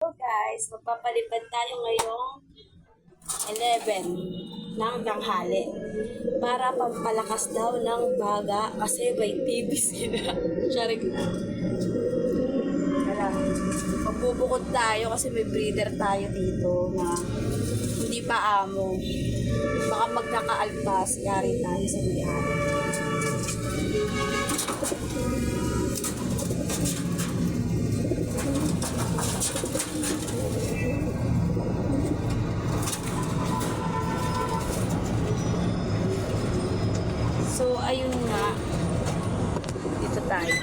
So guys, magpapalipad tayo ngayong 11 ng tanghali para pampalakas daw ng baga kasi may TV sila. Charik. Wala. Magbubukod tayo kasi may breeder tayo dito na hindi pa amo. Baka magkakaalpas, yari tayo sa may-ari. So, ayun nga. Dito tayo.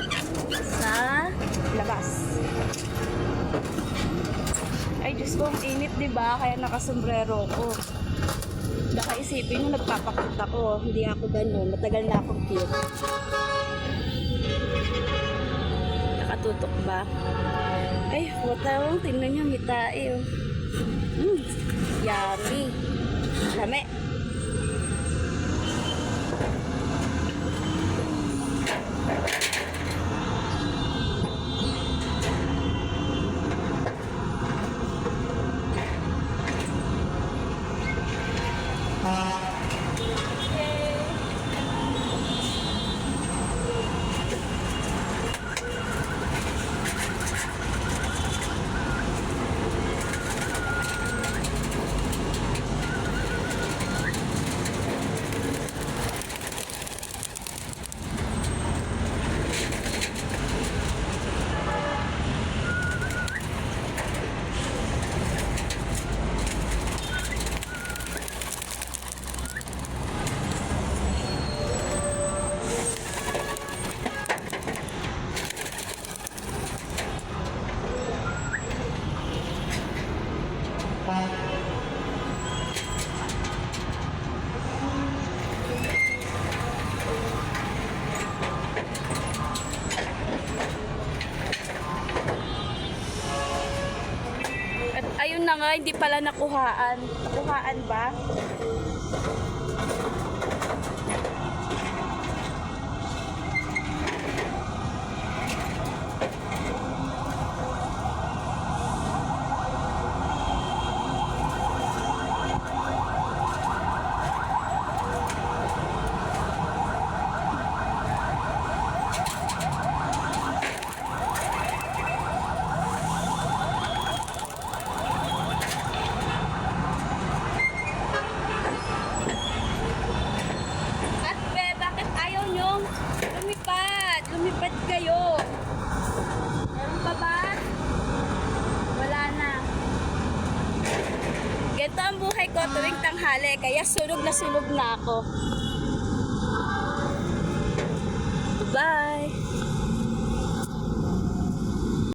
Sa labas. Ay, Diyos ko, ang init, diba? Kaya nakasombrero ko. Baka isipin nyo, nagpapakit ako. Hindi ako ganun. Matagal na akong cute. Nakatutok ba? Ay, watawang. Tingnan nyo, mitae, oh. Yummy. Lame. At ayun na nga, hindi pala nakuhaan. Nakuhaan ba? Lumipad kayo. Meron pa ba? Wala na. Ganito ang buhay ko tuwing tanghali, kaya sunog na ako.